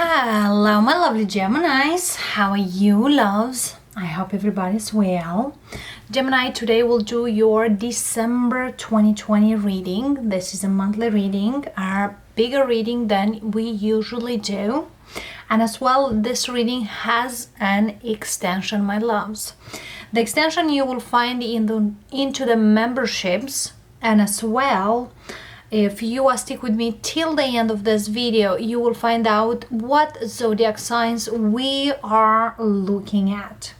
Hello, my lovely Geminis. How are you, loves? I hope everybody's well. Gemini, today we'll do your December 2020 reading. This is a monthly reading, a bigger reading than we usually do. And as well, this reading has an extension, my loves. The extension you will find into the memberships, and as well, if you stick with me till the end of this video, you will find out what zodiac signs we are looking at.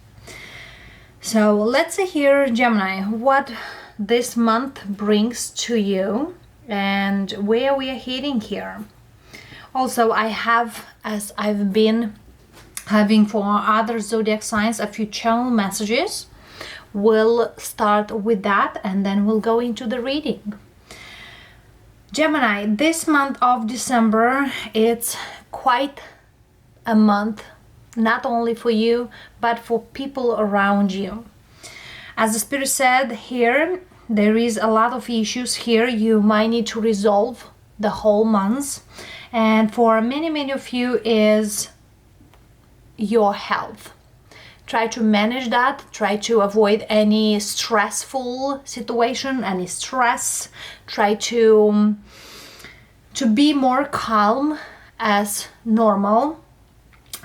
So let's see here, Gemini, what this month brings to you and where we are heading here. Also, I have, as I've been having for other zodiac signs, a few channel messages. We'll start with that and then we'll go into the reading. Gemini, this month of December, it's quite a month, not only for you, but for people around you. As the Spirit said here, there is a lot of issues here you might need to resolve the whole month. And for many of you is your health. Try to manage that, try to avoid any stressful situation, any stress. Try to be more calm as normal.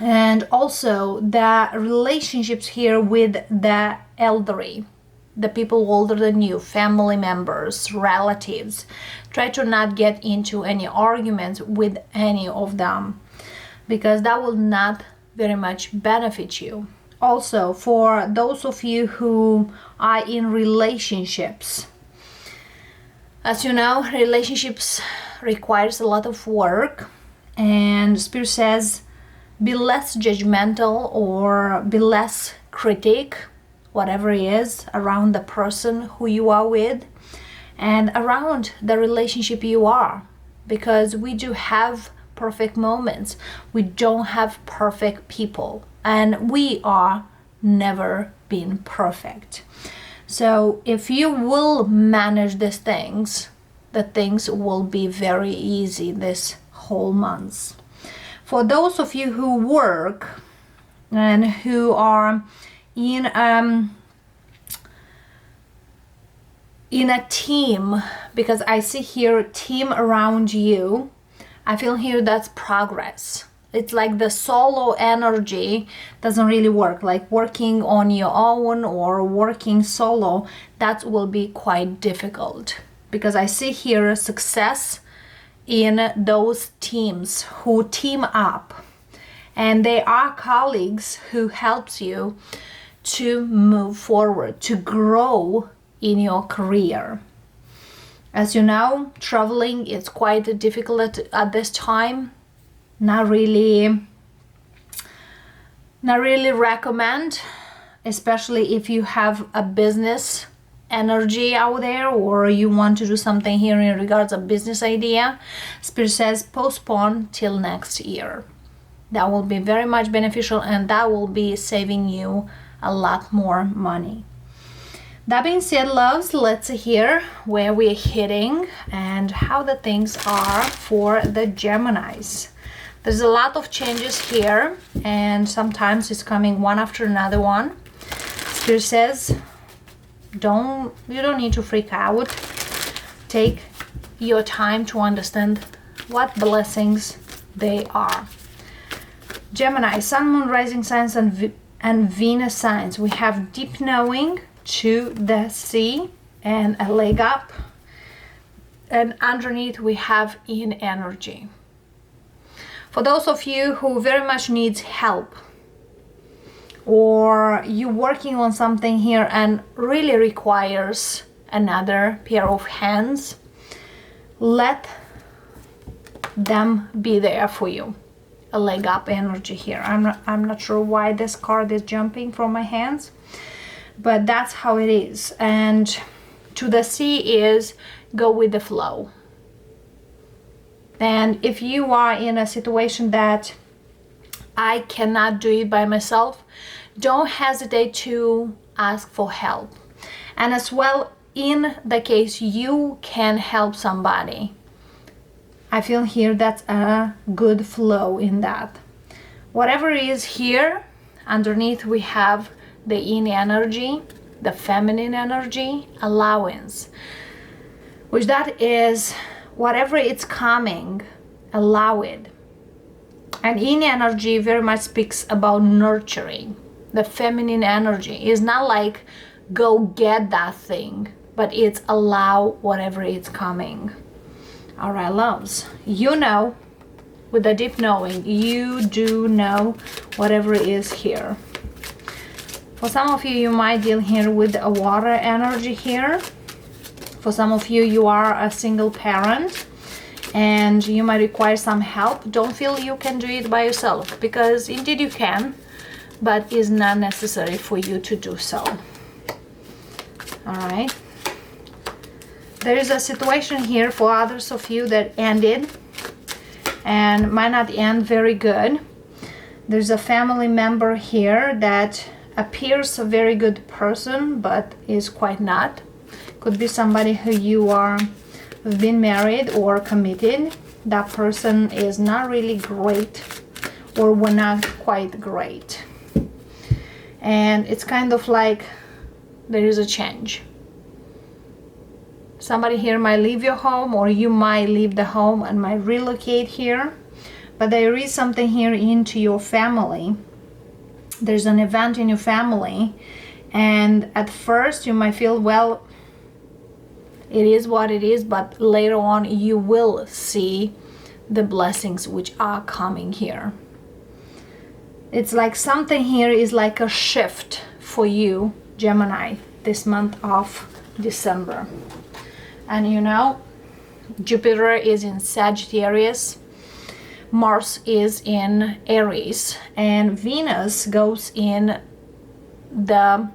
And also the relationships here with the elderly, the people older than you, family members, relatives. Try to not get into any arguments with any of them, because that will not very much benefit you. Also, for those of you who are in relationships, as you know, relationships requires a lot of work, and Spirit says be less judgmental or be less critic, whatever it is, around the person who you are with and around the relationship you are, because we do have perfect moments. We don't have perfect people, and we are never been perfect. So if you will manage these things, the things will be very easy this whole month. For those of you who work and who are in a team, because I see here a team around you, I feel here that's progress. It's like the solo energy doesn't really work, like working on your own or working solo, that will be quite difficult, because I see here a success in those teams who team up, and they are colleagues who helps you to move forward, to grow in your career. As you know, traveling is quite difficult at this time. Not really recommend, especially if you have a business energy out there or you want to do something here in regards of business idea. Spirit says postpone till next year. That will be very much beneficial, and that will be saving you a lot more money. That being said, loves, let's hear where we're heading and how the things are for the Geminis. There's a lot of changes here, and sometimes it's coming one after another one. Spirit says you don't need to freak out. Take your time to understand what blessings they are. Gemini, Sun, Moon, Rising signs and Venus signs. We have deep knowing, to the sea, and a leg up, and underneath we have in energy. For those of you who very much needs help, or you working on something here and really requires another pair of hands, let them be there for you. A leg up energy here. I'm not sure why this card is jumping from my hands, but that's how it is. And to the sea is go with the flow. And if you are in a situation that I cannot do it by myself, don't hesitate to ask for help. And as well, in the case you can help somebody, I feel here that's a good flow in that. Whatever is here, underneath we have the yin energy, the feminine energy, allowance, which that is whatever it's coming, allow it. And yin energy very much speaks about nurturing. The feminine energy is not like go get that thing, but it's allow whatever is coming. All right, loves, you know, with a deep knowing, you do know whatever is here. For some of you, you might deal here with a water energy here. For some of you, you are a single parent and you might require some help. Don't feel you can do it by yourself, because indeed you can, but it's not necessary for you to do so. All right. There is a situation here for others of you that ended and might not end very good. There's a family member here that appears a very good person but is quite not. Could be somebody who you are been married or committed. That person is not really great or were not quite great, and it's kind of like there is a change. Somebody here might leave your home, or you might leave the home and might relocate here, but there is something here into your family. There's an event in your family, and at first you might feel, well, it is what it is, but later on you will see the blessings which are coming here. It's like something here is like a shift for you, Gemini, this month of December. And you know, Jupiter is in Sagittarius, Mars is in Aries, and Venus goes in the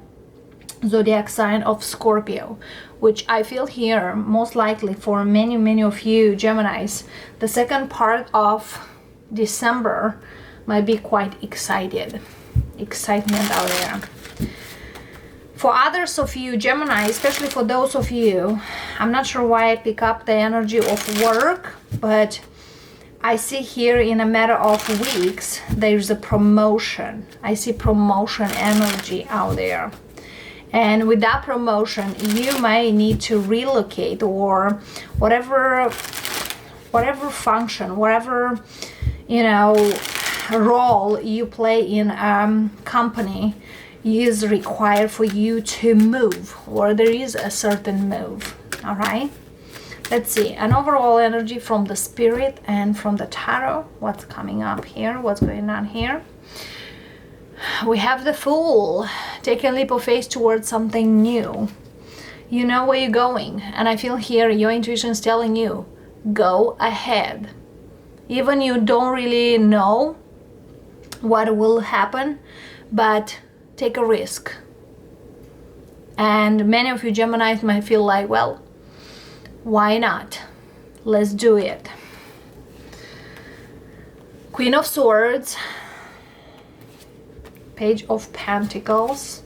zodiac sign of Scorpio, which I feel here most likely for many of you Geminis, the second part of December might be quite excitement out there. For others of you Gemini, especially for those of you, I'm not sure why I pick up the energy of work, but I see here in a matter of weeks there's a promotion. I see promotion energy out there. And with that promotion, you may need to relocate, or whatever function, whatever, you know, role you play in a company is required for you to move, or there is a certain move. All right. Let's see an overall energy from the spirit and from the tarot. What's coming up here? What's going on here? We have the Fool. Take a leap of faith towards something new. You know where you're going, and I feel here your intuition is telling you, go ahead. Even you don't really know what will happen, but take a risk. And many of you Geminis might feel like, well, why not? Let's do it. Queen of Swords, Page of Pentacles,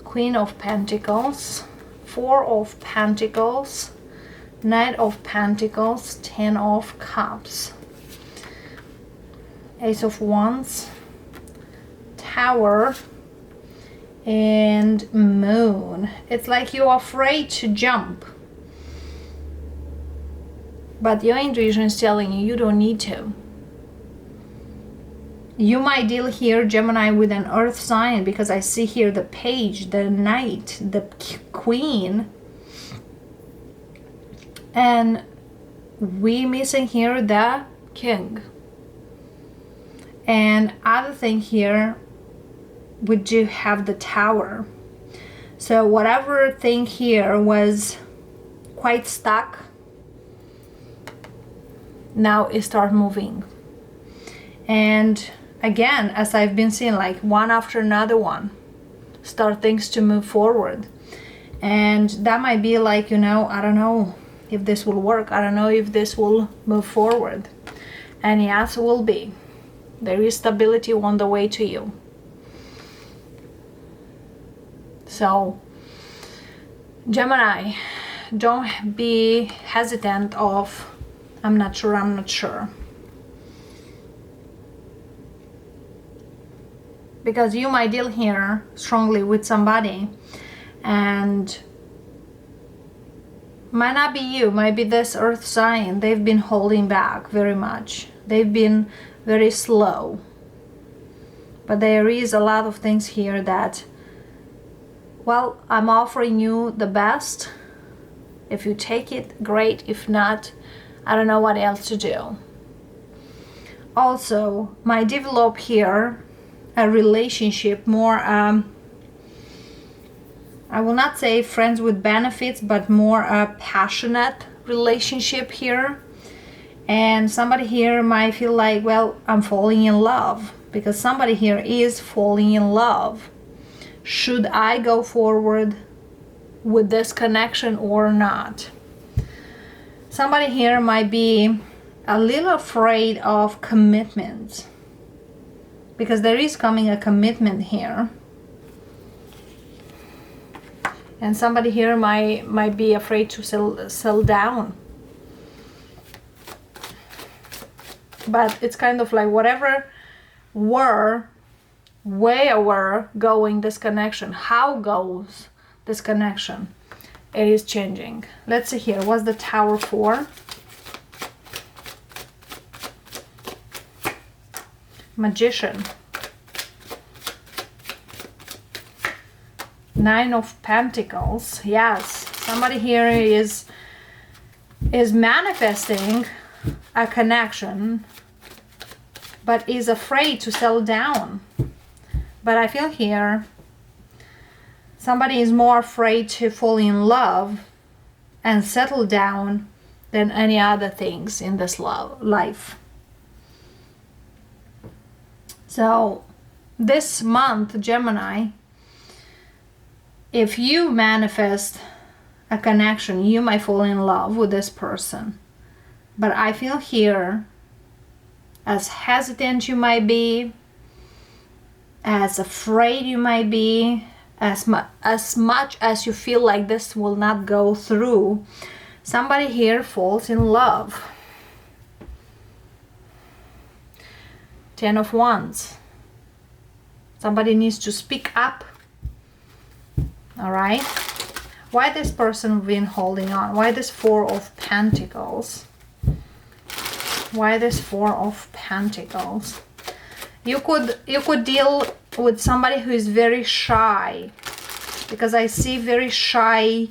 Queen of Pentacles, Four of Pentacles, Knight of Pentacles, Ten of Cups, Ace of Wands, Tower, and Moon. It's like you're afraid to jump, but your intuition is telling you you don't need to. You might deal here, Gemini, with an earth sign, because I see here the page, the knight, the queen, and we missing here the king. And other thing here, we do have the tower. So whatever thing here was quite stuck, now it start moving. And again, as I've been seeing, like one after another one, start things to move forward. And that might be like, you know, I don't know if this will work. I don't know if this will move forward. And yes, it will be. There is stability on the way to you. So, Gemini, don't be hesitant of, I'm not sure. because you might deal here strongly with somebody, and might not be you, might be this earth sign. They've been holding back very much. They've been very slow. But there is a lot of things here that, well, I'm offering you the best. If you take it, great. If not, I don't know what else to do. Also, might develop here a relationship more, I will not say friends with benefits, but more a passionate relationship here. And somebody here might feel like, well, I'm falling in love, because somebody here is falling in love. Should I go forward with this connection or not? Somebody here might be a little afraid of commitment, because there is coming a commitment here. And somebody here might be afraid to sell down. But it's kind of like whatever where we're going this connection, how goes this connection, it is changing. Let's see here, what's the Tower for? Magician. Nine of Pentacles. Yes, somebody here is manifesting a connection, but is afraid to settle down. But I feel here somebody is more afraid to fall in love and settle down than any other things in this life. So this month, Gemini, if you manifest a connection, you might fall in love with this person. But I feel here, as hesitant you might be, as afraid you might be, as much as you feel like this will not go through, somebody here falls in love. Ten of Wands. Somebody needs to speak up. All right, why this person been holding on? Why this Four of Pentacles? Why this Four of Pentacles? You could deal with somebody who is very shy, because I see very shy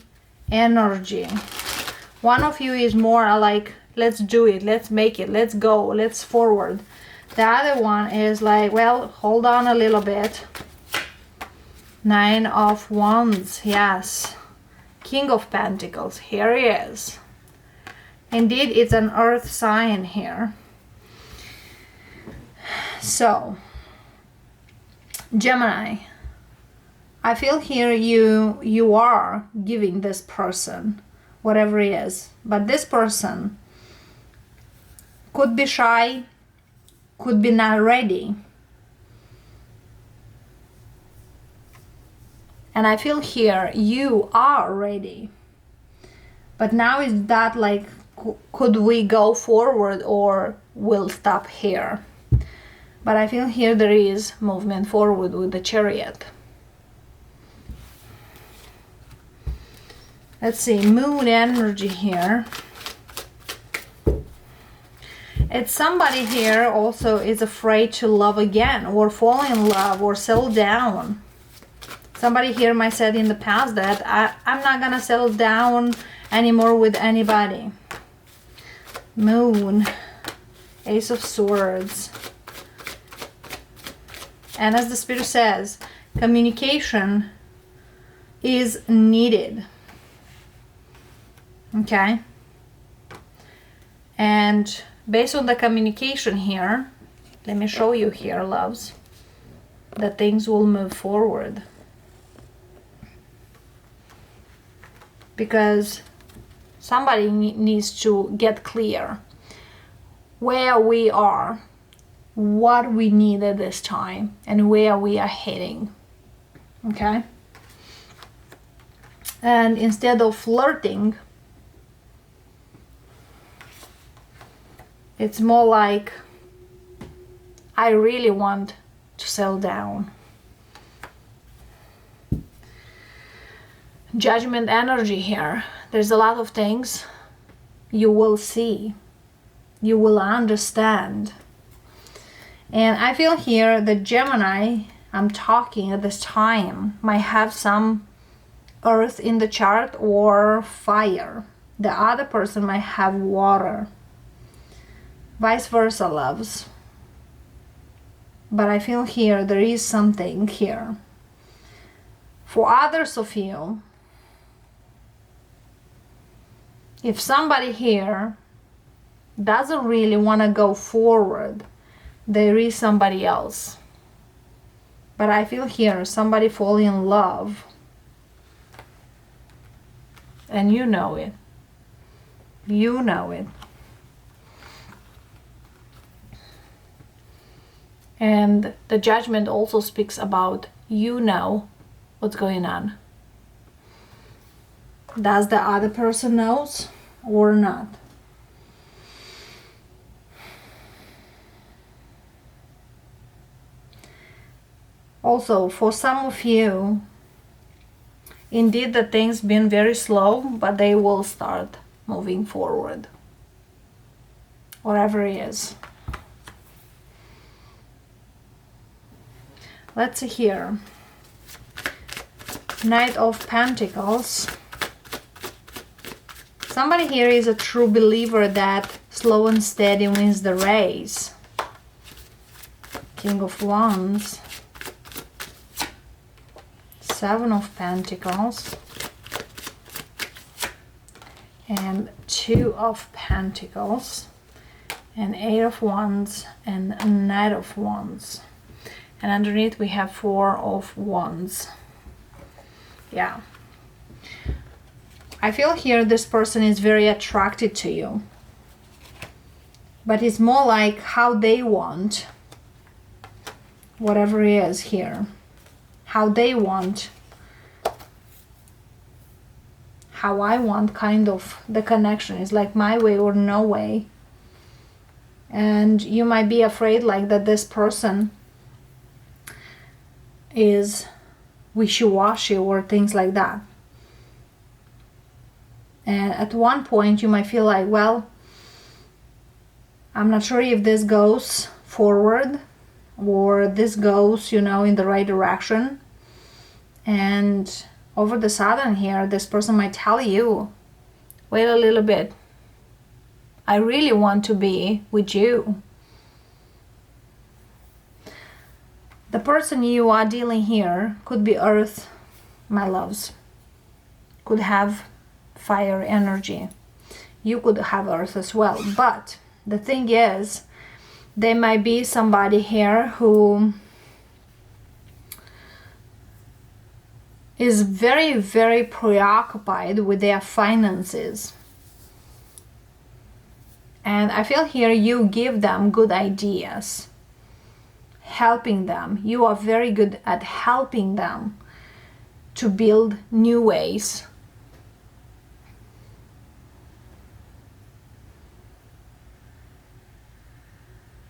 energy. One of you is more like, let's do it, let's make it, let's go, let's forward. The other one is like, well, hold on a little bit. Nine of Wands, yes. King of Pentacles, here he is. Indeed, it's an earth sign here. So, Gemini, I feel here you are giving this person whatever it is, but this person could be shy, could be not ready. And I feel here you are ready. But now is that like, could we go forward or we'll stop here? But I feel here there is movement forward with the Chariot. Let's see, Moon energy here. It's somebody here also is afraid to love again, or fall in love, or settle down. Somebody here might said in the past that I'm not gonna settle down anymore with anybody. Moon, Ace of Swords. And as the Spirit says, communication is needed. Okay? And based on the communication here, let me show you here, loves, that things will move forward. Because somebody needs to get clear where we are, what we need at this time, and where we are heading. Okay? And instead of flirting, it's more like, I really want to settle down. Judgment energy here. There's a lot of things you will see, you will understand. And I feel here the Gemini I'm talking at this time might have some earth in the chart or fire. The other person might have water. Vice versa, loves. But I feel here there is something here. For others of you, if somebody here doesn't really want to go forward, there is somebody else. But I feel here somebody fall in love. And you know it. You know it. And the Judgment also speaks about you know what's going on. Does the other person knows or not? Also, for some of you, indeed the things been very slow, but they will start moving forward. Whatever it is. Let's see here. Knight of Pentacles. Somebody here is a true believer that slow and steady wins the race. King of Wands. Seven of Pentacles. And Two of Pentacles. And Eight of Wands and Knight of Wands. And underneath we have Four of Wands. Yeah. I feel here this person is very attracted to you. But it's more like how they want. Whatever it is here. How they want. How I want, kind of the connection. It's like my way or no way. And you might be afraid like that this person is wishy-washy or things like that. And at one point you might feel like, well, I'm not sure if this goes forward or this goes, you know, in the right direction. And over the sudden here, this person might tell you, wait a little bit. I really want to be with you. The person you are dealing here could be Earth, my loves. Could have fire energy. You could have Earth as well. But the thing is, there might be somebody here who is very, very preoccupied with their finances. And I feel here you give them good ideas. Helping them. You are very good at helping them to build new ways.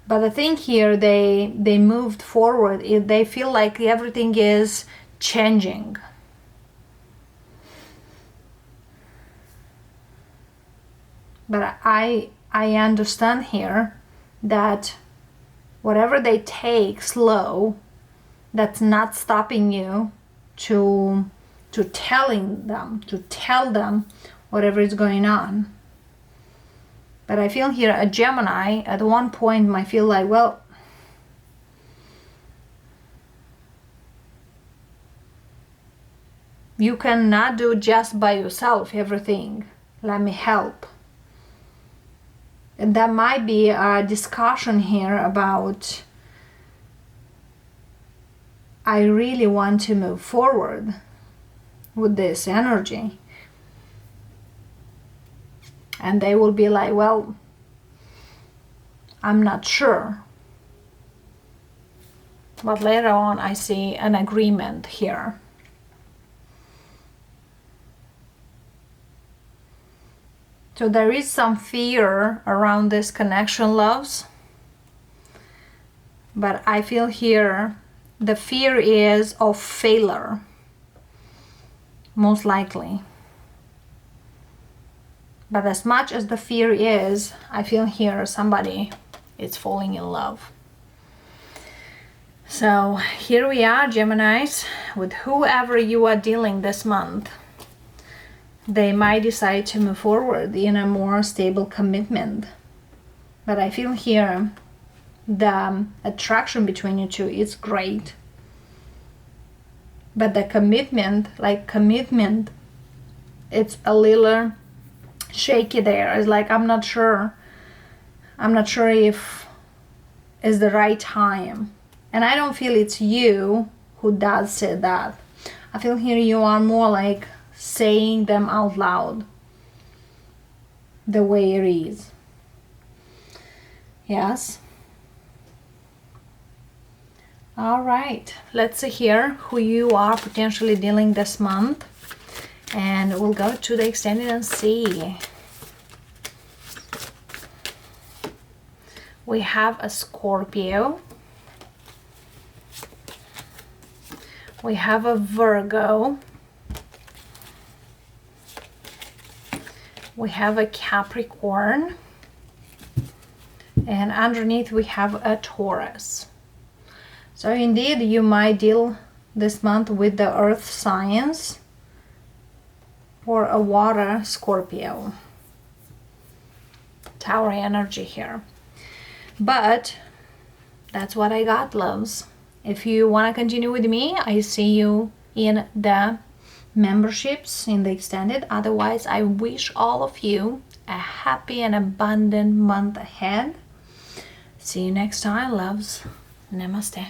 But the thing here, they moved forward. They feel like everything is changing. But I understand here that whatever they take slow, that's not stopping you to tell them whatever is going on. But I feel here a Gemini at one point might feel like, well, you cannot do just by yourself everything. Let me help. And that might be a discussion here about, I really want to move forward with this energy. And they will be like, well, I'm not sure. But later on I see an agreement here. So there is some fear around this connection, loves. But I feel here the fear is of failure. most likely. But as much as the fear is, I feel here somebody is falling in love. So here we are, Geminis, with whoever you are dealing this month. They might decide to move forward in a more stable commitment. But I feel here the attraction between you two is great. But the commitment, it's a little shaky there. It's like, I'm not sure if it's the right time. And I don't feel it's you who does say that. I feel here you are more like saying them out loud the way it is. Yes. All right, let's see here who you are potentially dealing this month, and we'll go to the extended and see. We have a Scorpio. We have a Virgo. We have a Capricorn. And underneath we have a Taurus. So indeed, you might deal this month with the earth signs or a water Scorpio. Tower energy here. But that's what I got, loves. If you want to continue with me, I see you in the memberships in the extended. Otherwise, I wish all of you a happy and abundant month ahead. See you next time, loves. Namaste.